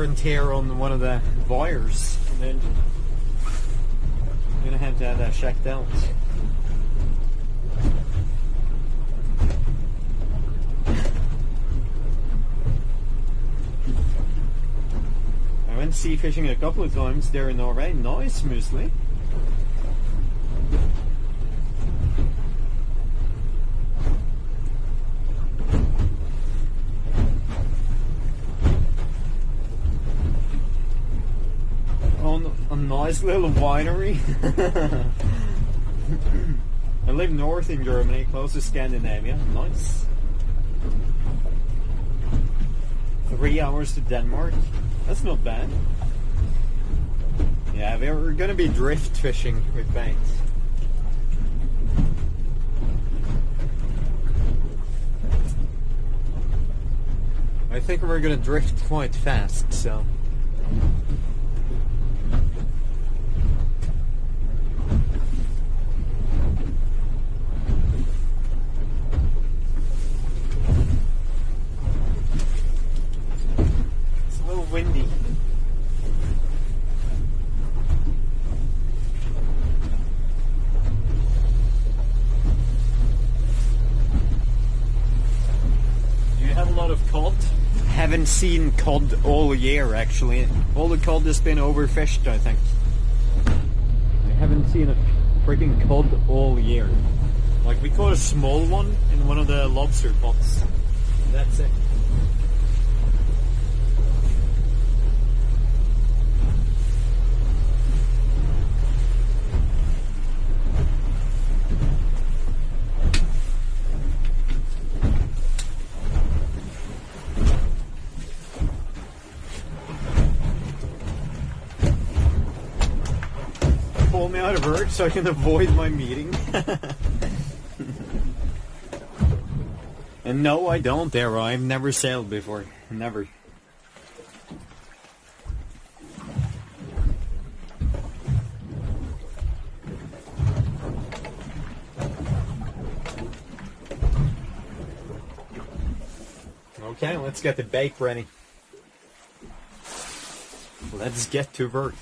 wear and tear on one of the wires, and then I'm gonna have to have that checked out. I went sea fishing a couple of times there in Norway. Nice muesli. On a nice little winery. I live north in Germany, close to Scandinavia. Nice. 3 hours to Denmark. That's not bad. Yeah, we're gonna be drift fishing with baits. I think we're gonna drift quite fast, so. Windy. Do you have a lot of cod? Haven't seen cod all year, actually. All the cod has been overfished, I think. I haven't seen a freaking cod all year. Like, we caught a small one in one of the lobster pots. That's it. Pull me out of work so I can avoid my meeting. And no, I don't, Arrow. I've never sailed before. Never. Okay, let's get the bait ready. Let's get to work.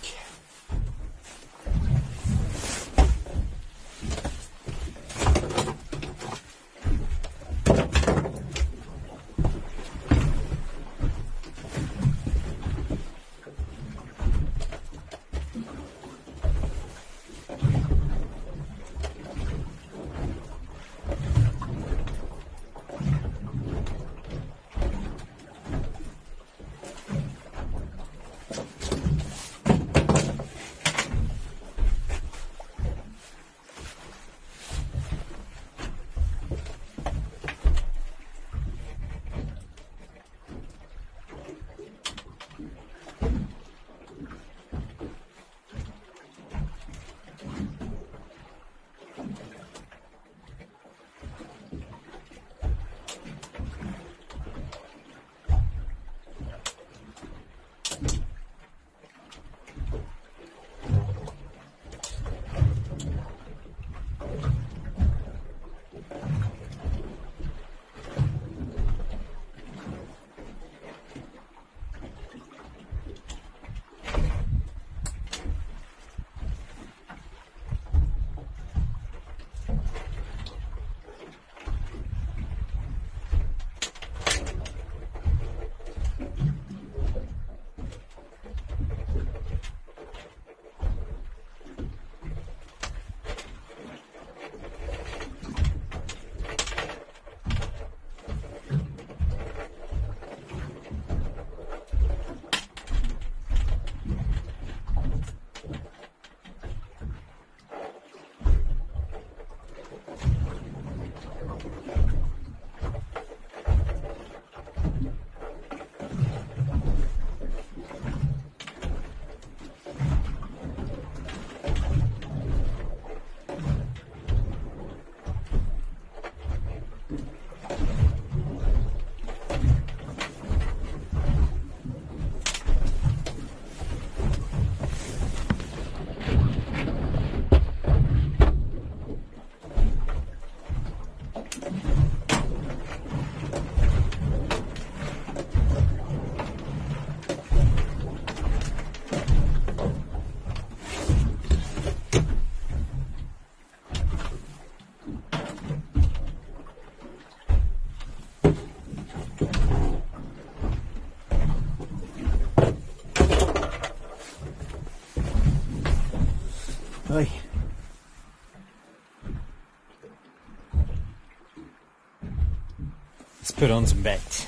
put on some bait.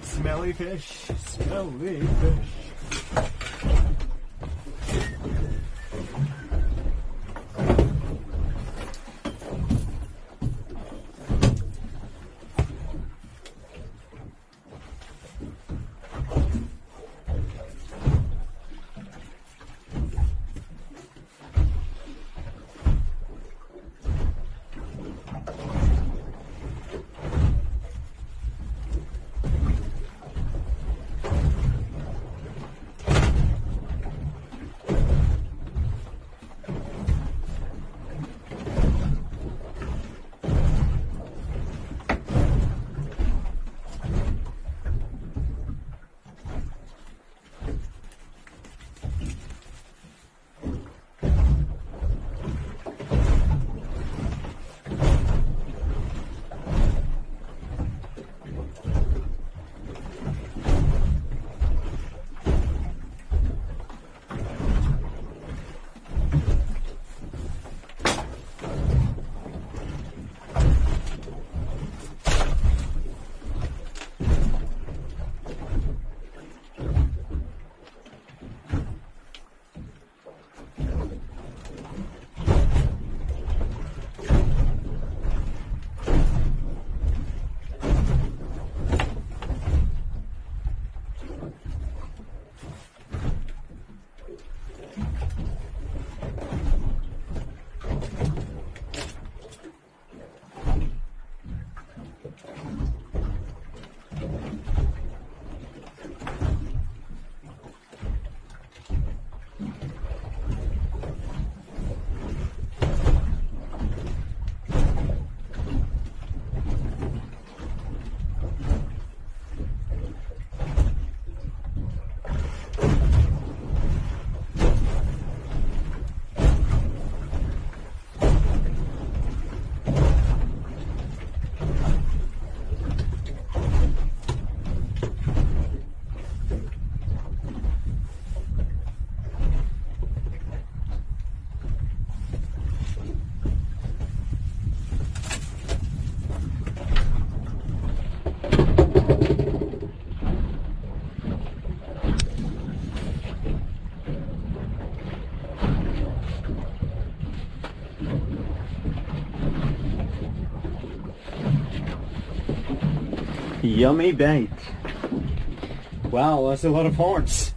Smelly fish, smelly fish. Yummy bait. Wow, that's a lot of horns.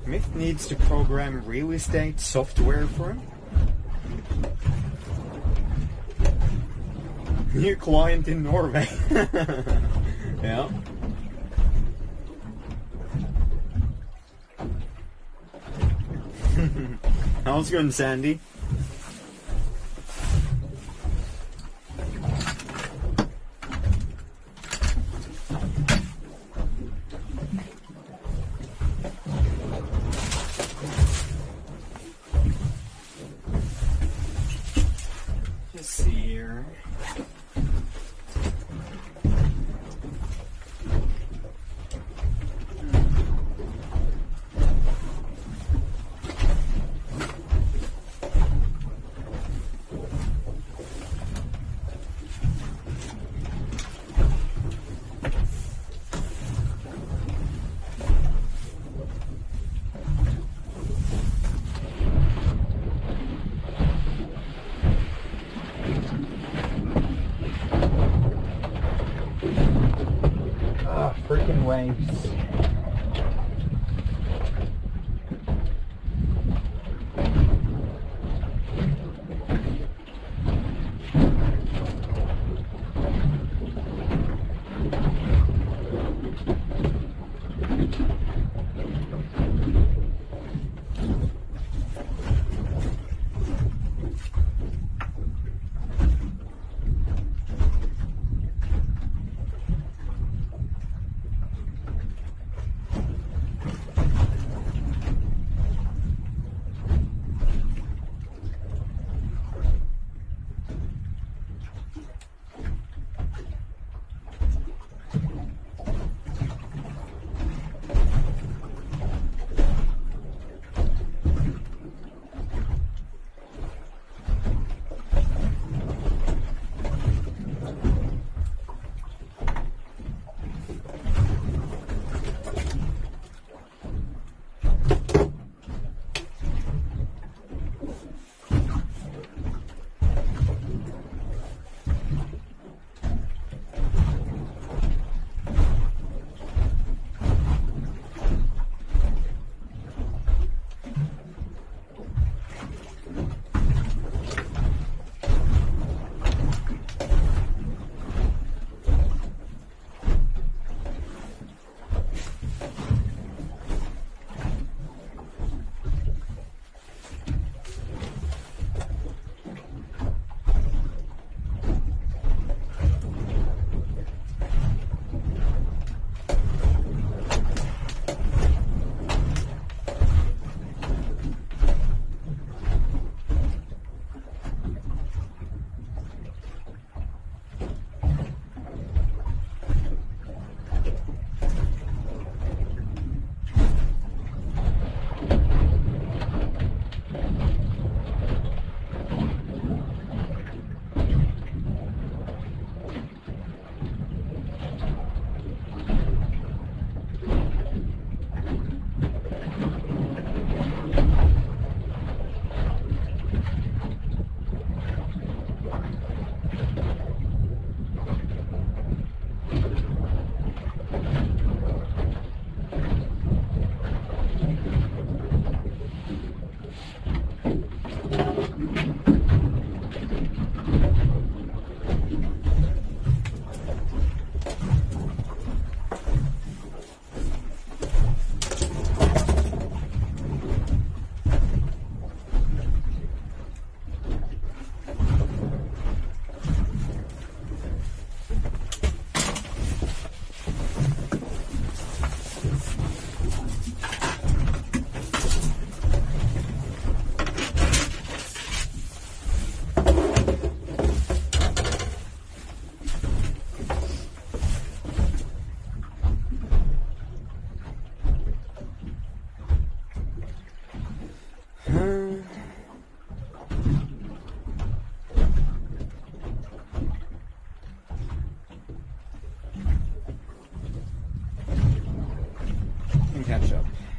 Mick needs to program real estate software for him. New client in Norway. Yeah. How's it going, Sandy? Just see here. Freaking waves.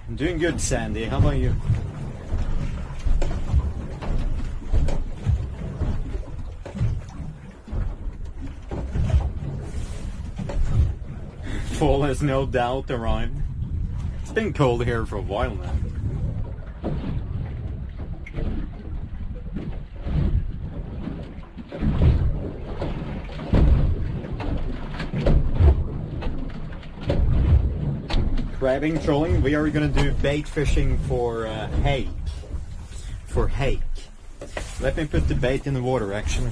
I'm doing good, Sandy. How about you? Fall has no doubt arrived. It's been cold here for a while now. Crabbing, trolling, we are gonna do bait fishing for hake. For hake. Let me put the bait in the water actually.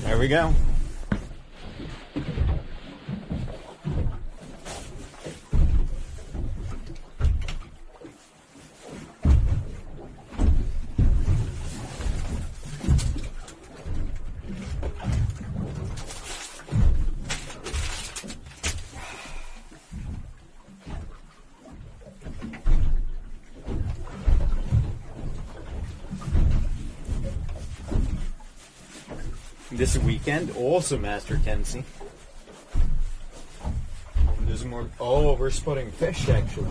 There we go. This weekend, also Master Kenzie. There's more. Oh, we're spotting fish actually.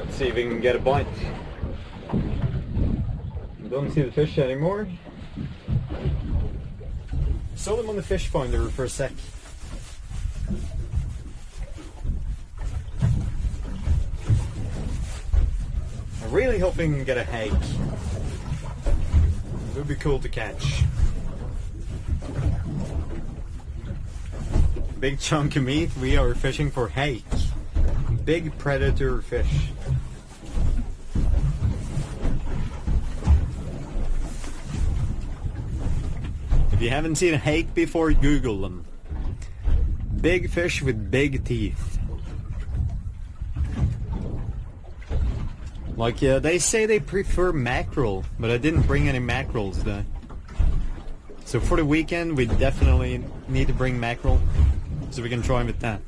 See if we can get a bite. Don't see the fish anymore. Saw them on the fish finder for a sec. I'm really hoping we can get a hake. It would be cool to catch. Big chunk of meat. We are fishing for hake. Big predator fish. If you haven't seen a hake before, Google them. Big fish with big teeth. Like, yeah, they say they prefer mackerel, but I didn't bring any mackerels though. So for the weekend, we definitely need to bring mackerel, so we can try with that.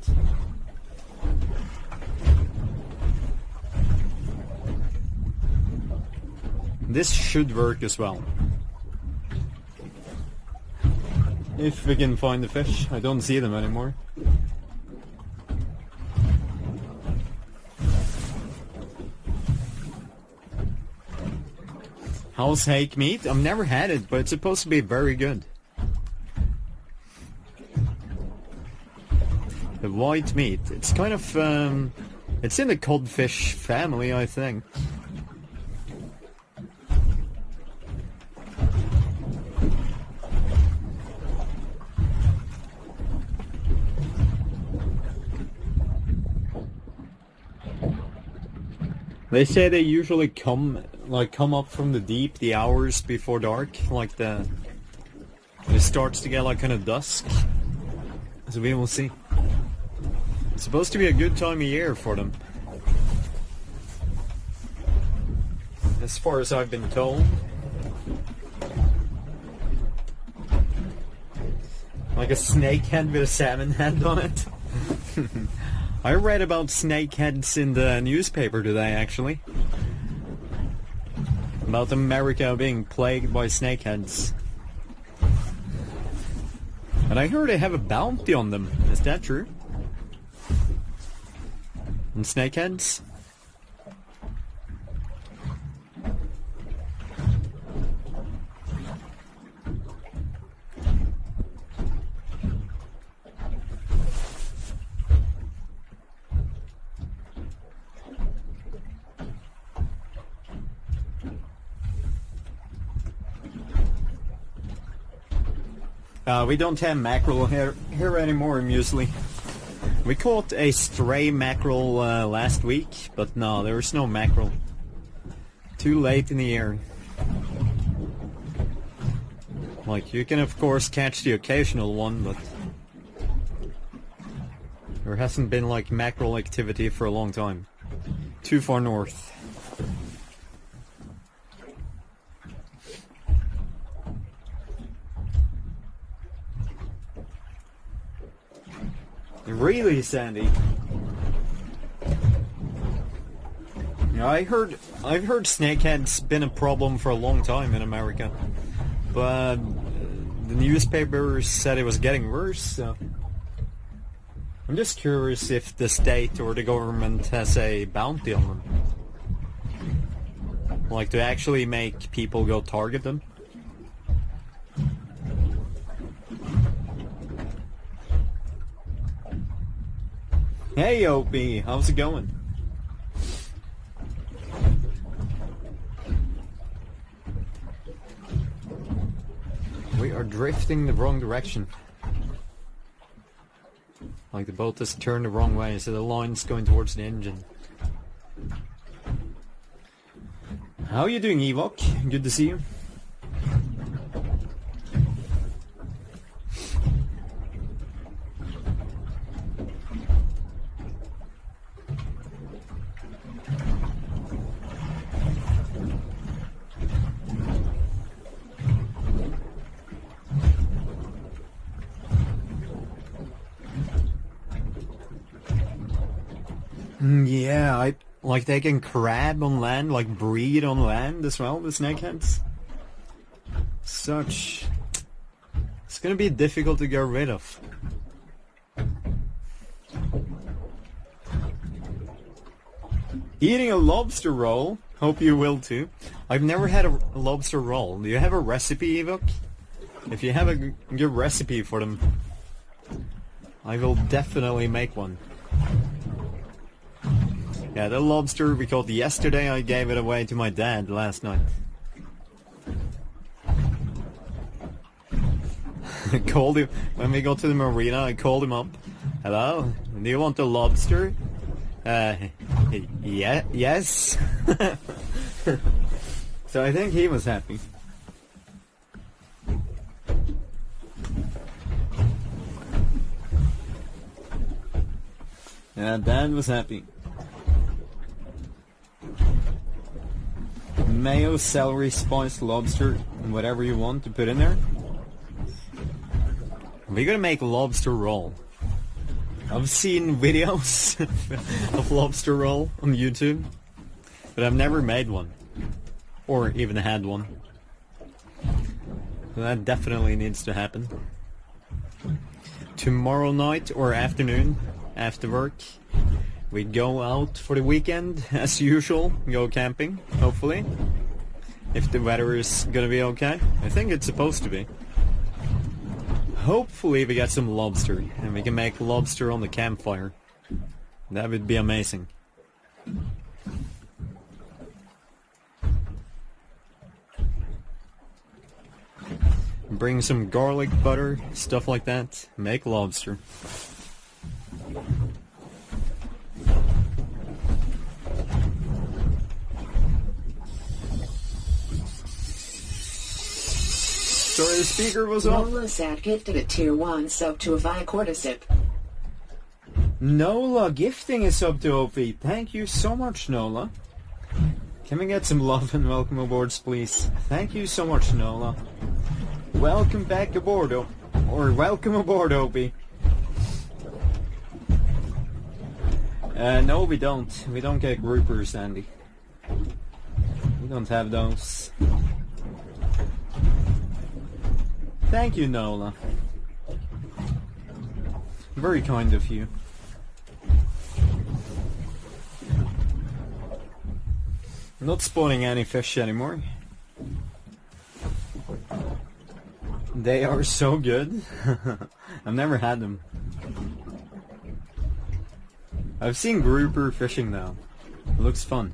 This should work as well. If we can find the fish. I don't see them anymore. How's hake meat? I've never had it, but it's supposed to be very good. The white meat. It's kind of, it's in the codfish family, I think. They say they usually come up from the deep the hours before dark, like when it starts to get like kind of dusk. So we will see. It's supposed to be a good time of year for them, as far as I've been told. Like a snake head with a salmon head on it. I read about snakeheads in the newspaper today, actually. About America being plagued by snakeheads. And I heard they have a bounty on them. Is that true? On snakeheads? We don't have mackerel here anymore, Muesli. We caught a stray mackerel last week, but no, there was no mackerel. Too late in the year. Like, you can of course catch the occasional one, but there hasn't been like mackerel activity for a long time. Too far north. Really, Sandy? Yeah, I've heard snakeheads been a problem for a long time in America, but the newspapers said it was getting worse. So I'm just curious if the state or the government has a bounty on them, like to actually make people go target them. Hey Opie, how's it going? We are drifting the wrong direction. Like the boat has turned the wrong way, so the line's going towards the engine. How are you doing, Evok? Good to see you. Yeah, like they can crab on land, like breed on land as well, the snakeheads. It's gonna be difficult to get rid of. Eating a lobster roll, hope you will too. I've never had a lobster roll. Do you have a recipe, Evok? If you have a good recipe for them, I will definitely make one. Yeah, the lobster we caught yesterday, I gave it away to my dad last night. I called him, when we got to the marina, I called him up. Hello, do you want a lobster? Yeah, yes. So I think he was happy. Yeah, Dad was happy. Mayo, celery, spiced lobster, whatever you want to put in there. We're gonna make lobster roll. I've seen videos of lobster roll on YouTube, but I've never made one. or even had one. So that definitely needs to happen. Tomorrow night or afternoon, after work, we go out for the weekend, as usual, go camping, hopefully. If the weather is gonna be okay. I think it's supposed to be. Hopefully we get some lobster, and we can make lobster on the campfire. That would be amazing. Bring some garlic butter, stuff like that. Make lobster. Sorry, the speaker was off. Nola Sad gifted a tier 1 sub to a Via Cordyceps. Nola gifting a sub to OP. Thank you so much, Nola. Can we get some love and welcome aboards, please? Thank you so much, Nola. Welcome back aboard, or welcome aboard, Opie. No, we don't. We don't get groupers, Andy. We don't have those. Thank you, Nola. Very kind of you. I'm not spawning any fish anymore. They are so good. I've never had them. I've seen grouper fishing though. It looks fun.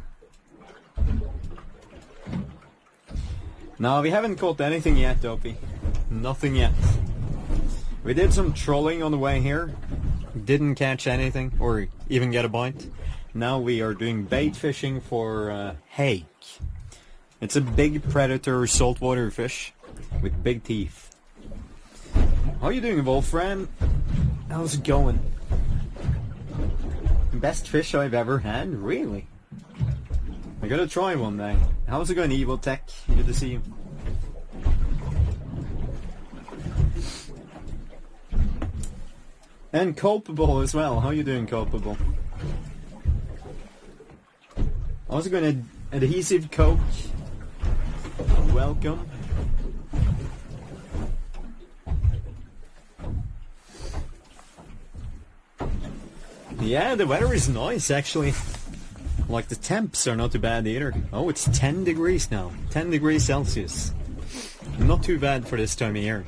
No, we haven't caught anything yet, Dopey. Nothing yet. We did some trolling on the way here. Didn't catch anything, or even get a bite. Now we are doing bait fishing for hake. It's a big predator saltwater fish with big teeth. How are you doing, Wolfram? How's it going? Best fish I've ever had? Really? I gotta try one day. How's it going, Evil Tech? Good to see you. And Culpable as well. How are you doing, Culpable? How's it going, Adhesive Coke? Welcome. Yeah, the weather is nice, actually. Like, the temps are not too bad either. Oh, it's 10 degrees now. 10 degrees Celsius. Not too bad for this time of year.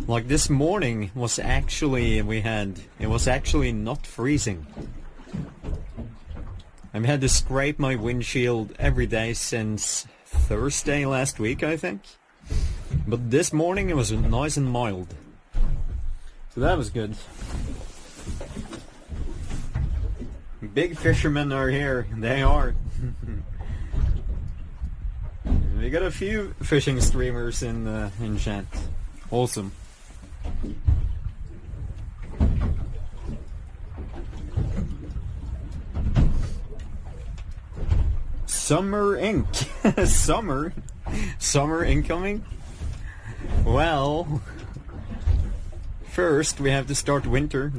Like, this morning was actually, it was actually not freezing. I've had to scrape my windshield every day since Thursday last week, I think. But this morning it was nice and mild. So that was good. Big fishermen are here. They are. We got a few fishing streamers in chat. Awesome. Summer ink. Summer incoming? Well, first we have to start winter.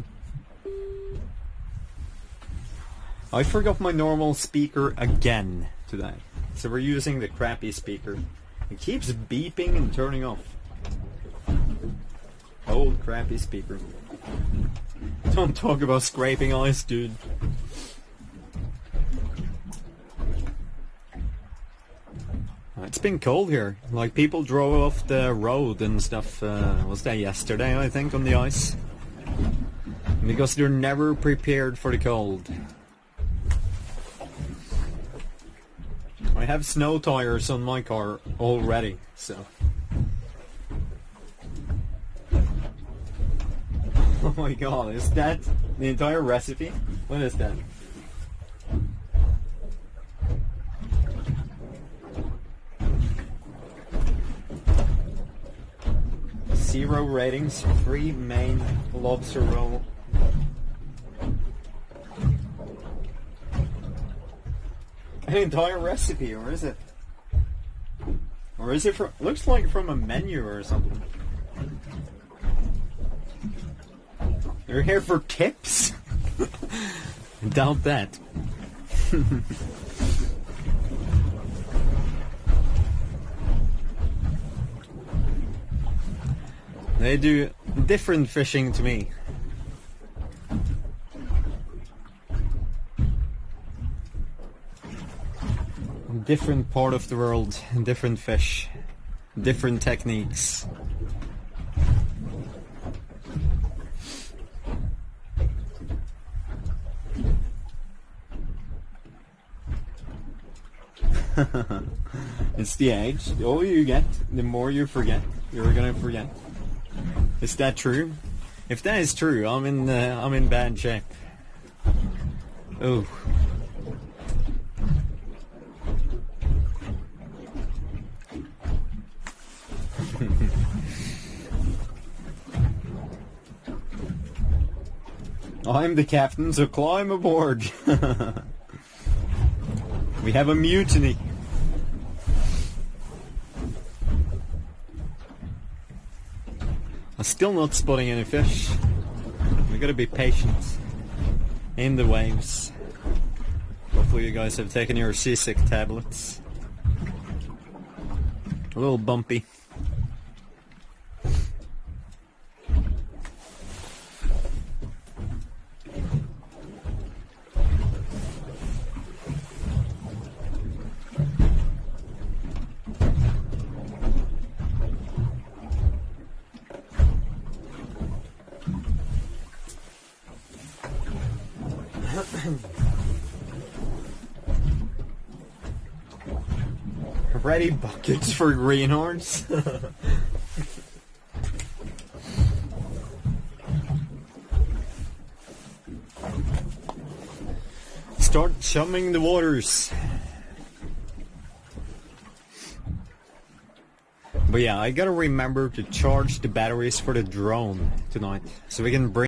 I forgot my normal speaker again today. So we're using the crappy speaker. It keeps beeping and turning off. Old crappy speaker. Don't talk about scraping ice, dude. It's been cold here. Like, people drove off the road and stuff. Was that yesterday, I think, on the ice? Because they're never prepared for the cold. I have snow tires on my car already, so... Oh my god, is that the entire recipe? What is that? Zero ratings, 3 main lobster roll. An entire recipe, or is it? Or is it from... Looks like from a menu or something. You're here for tips? Doubt that. They do different fishing to me. Different part of the world, different fish, different techniques. It's the age. The older you get, the more you forget. You're gonna forget. Is that true? If that is true, I'm in bad shape. Oh. I'm the captain, so climb aboard. We have a mutiny. I'm still not spotting any fish. We gotta be patient in the waves. Hopefully you guys have taken your seasick tablets. A little bumpy. Ready buckets for greenhorns. Start chumming the waters. But yeah, I gotta remember to charge the batteries for the drone tonight, so we can bring